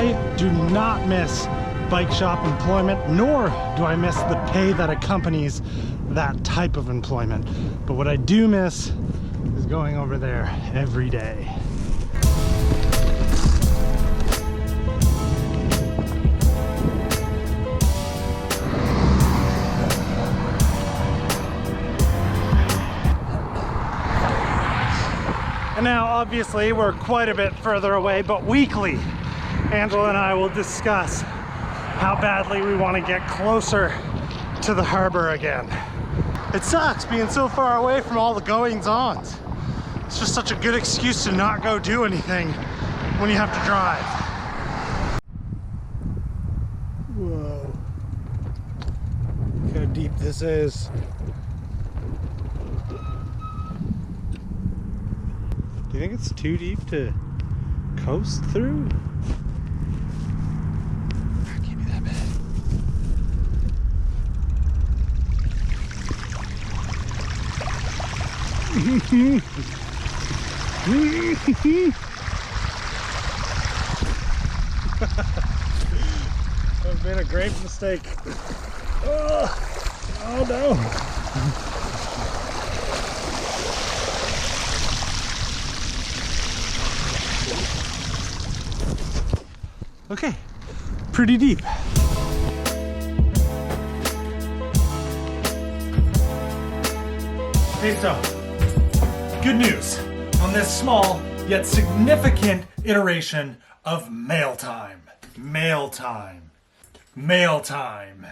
I do not miss bike shop employment, nor do I miss the pay that accompanies that type of employment. But what I do miss is going over there every day. And now, obviously, we're quite a bit further away, but weekly, Angela and I will discuss how badly we want to get closer to the harbor again. It sucks being so far away from all the goings-ons. It's just such a good excuse to not go do anything when you have to drive. Whoa. Look how deep this is. Do you think it's too deep to coast through? It can't be that bad. I've made a great mistake. Oh no. Okay, pretty deep. Okay, so good news on this small yet significant iteration of mail time. Mail time. Mail time.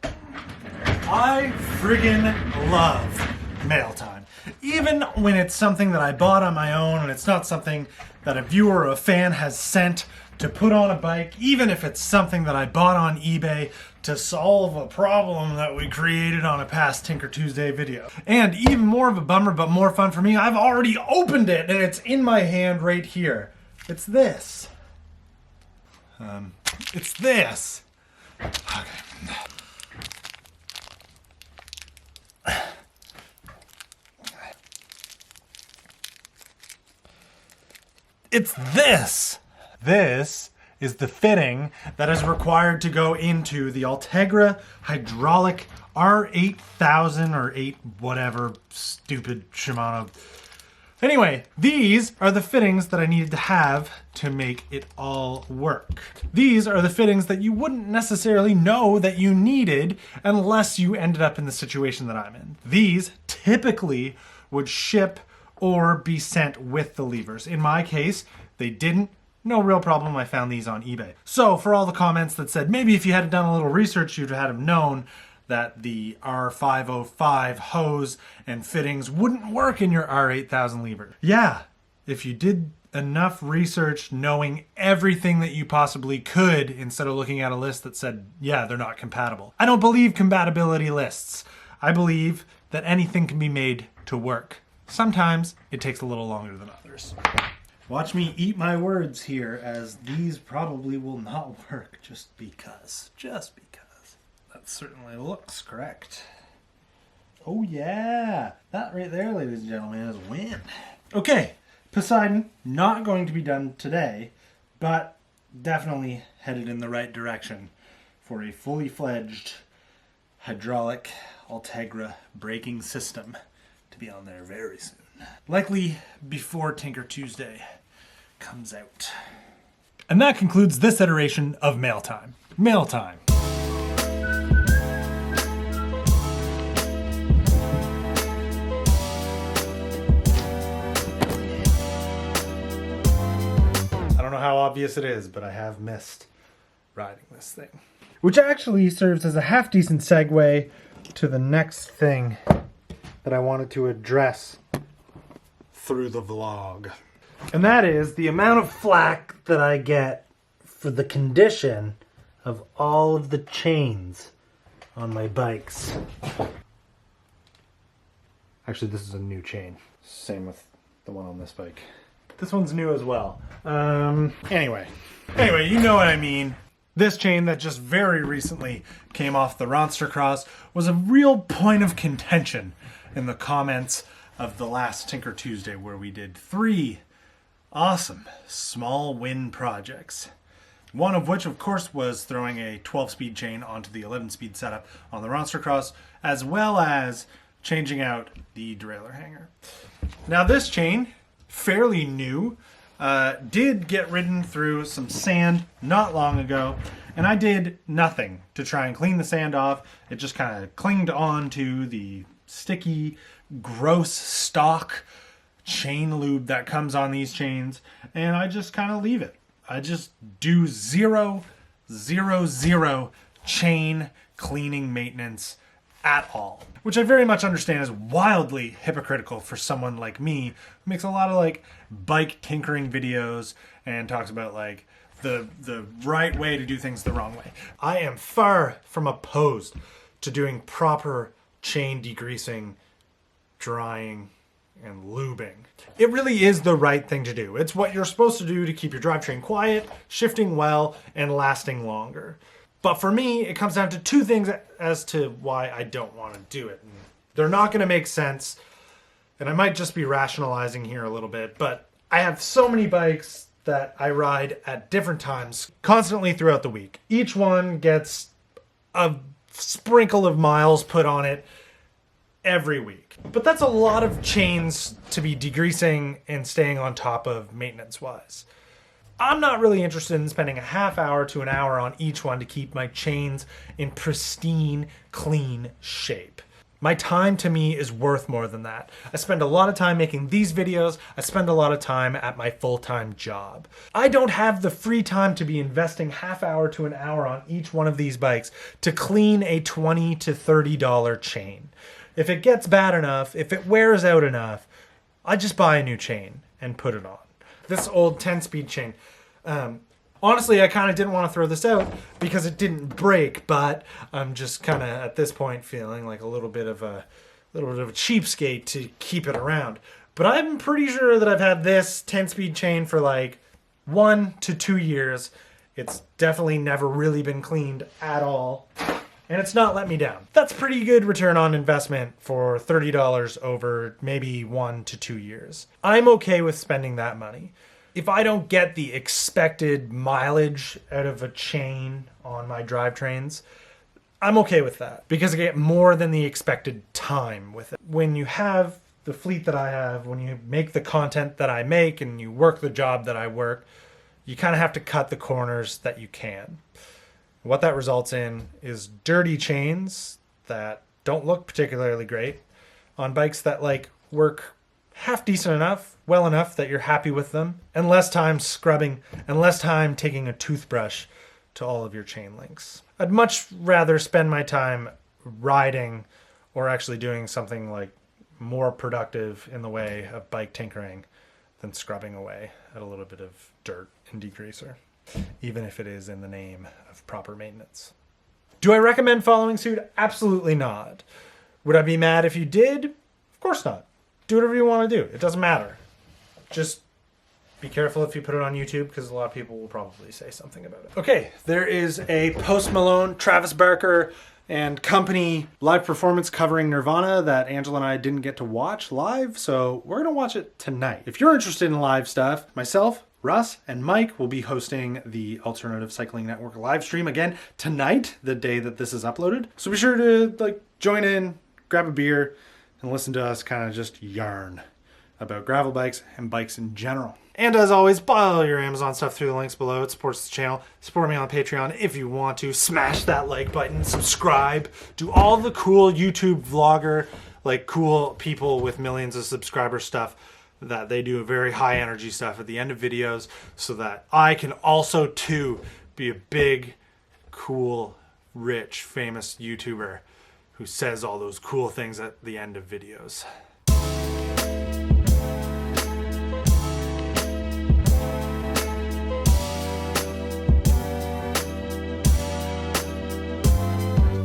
I friggin' love mail time. Even when it's something that I bought on my own and it's not something that a viewer or a fan has sent to put on a bike, even if it's something that I bought on eBay to solve a problem that we created on a past Tinker Tuesday video. And even more of a bummer, but more fun for me, I've already opened it and it's in my hand right here. It's this. It's this. Okay. It's this. This is the fitting that is required to go into the Ultegra hydraulic R8000 or 8 whatever stupid Shimano. Anyway, these are the fittings that I needed to have to make it all work. These are the fittings that you wouldn't necessarily know that you needed unless you ended up in the situation that I'm in. These typically would ship or be sent with the levers. In my case, they didn't. No real problem. I found these on eBay. So for all the comments that said maybe if you had done a little research, you'd have known that the R505 hose and fittings wouldn't work in your R8000 lever. Yeah, if you did enough research knowing everything that you possibly could instead of looking at a list that said, yeah, they're not compatible. I don't believe compatibility lists. I believe that anything can be made to work. Sometimes it takes a little longer than others. Watch me eat my words here, as these probably will not work just because. Just because. That certainly looks correct. Oh yeah, that right there, ladies and gentlemen, is a win. Okay, Poseidon, not going to be done today, but definitely headed in the right direction for a fully fledged hydraulic Ultegra braking system to be on there very soon. Likely before Tinker Tuesday comes out. And that concludes this iteration of Mail Time. Mail Time. I don't know how obvious it is, but I have missed riding this thing. Which actually serves as a half-decent segue to the next thing that I wanted to address through the vlog. And that is the amount of flack that I get for the condition of all of the chains on my bikes. Actually, this is a new chain. Same with the one on this bike. This one's new as well. Anyway, you know what I mean. This chain that just very recently came off the Ronster Cross was a real point of contention in the comments of the last Tinker Tuesday, where we did 3 awesome small win projects. One of which, of course, was throwing a 12-speed chain onto the 11-speed setup on the Monster Cross, as well as changing out the derailleur hanger. Now this chain, fairly new, did get ridden through some sand not long ago, and I did nothing to try and clean the sand off. It just kind of clinged on to the sticky, gross stock chain lube that comes on these chains, and I just kind of leave it. I just do 0, 0, 0 chain cleaning maintenance at all, which I very much understand is wildly hypocritical for someone like me who makes a lot of like bike tinkering videos and talks about like the right way to do things the wrong way. I am far from opposed to doing proper chain degreasing, drying, and lubing. It really is the right thing to do. It's what you're supposed to do to keep your drivetrain quiet, shifting well, and lasting longer. But for me, it comes down to two things as to why I don't want to do it. And they're not going to make sense, and I might just be rationalizing here a little bit, but I have so many bikes that I ride at different times, constantly throughout the week. Each one gets a sprinkle of miles put on it every week. But that's a lot of chains to be degreasing and staying on top of maintenance-wise. I'm not really interested in spending a half hour to an hour on each one to keep my chains in pristine, clean shape. My time to me is worth more than that. I spend a lot of time making these videos. I spend a lot of time at my full-time job. I don't have the free time to be investing half hour to an hour on each one of these bikes to clean a $20 to $30 chain. If it gets bad enough, if it wears out enough, I just buy a new chain and put it on. This old 10-speed chain. Honestly, I kind of didn't want to throw this out because it didn't break, but I'm just kind of at this point feeling like a little bit of a cheapskate to keep it around. But I'm pretty sure that I've had this 10-speed chain for like 1 to 2 years. It's definitely never really been cleaned at all, and it's not let me down. That's pretty good return on investment for $30 over maybe 1 to 2 years. I'm okay with spending that money. If I don't get the expected mileage out of a chain on my drivetrains, I'm okay with that because I get more than the expected time with it. When you have the fleet that I have, when you make the content that I make and you work the job that I work, you kind of have to cut the corners that you can. What that results in is dirty chains that don't look particularly great on bikes that like work half decent enough, well enough that you're happy with them, and less time scrubbing and less time taking a toothbrush to all of your chain links. I'd much rather spend my time riding or actually doing something like more productive in the way of bike tinkering than scrubbing away at a little bit of dirt and degreaser, even if it is in the name of proper maintenance. Do I recommend following suit? Absolutely not. Would I be mad if you did? Of course not. Do whatever you want to do. It doesn't matter. Just be careful if you put it on YouTube because a lot of people will probably say something about it. Okay, there is a Post Malone, Travis Barker, and company live performance covering Nirvana that Angela and I didn't get to watch live, so we're going to watch it tonight. If you're interested in live stuff, myself, Russ, and Mike will be hosting the Alternative Cycling Network live stream again tonight, the day that this is uploaded. So be sure to join in, grab a beer, and listen to us kind of just yarn about gravel bikes and bikes in general. And as always, buy all your Amazon stuff through the links below. It supports the channel. Support me on Patreon if you want to. Smash that like button, subscribe, do all the cool YouTube vlogger, like cool people with millions of subscribers stuff that they do very high energy stuff at the end of videos so that I can also too be a big, cool, rich, famous YouTuber who says all those cool things at the end of videos.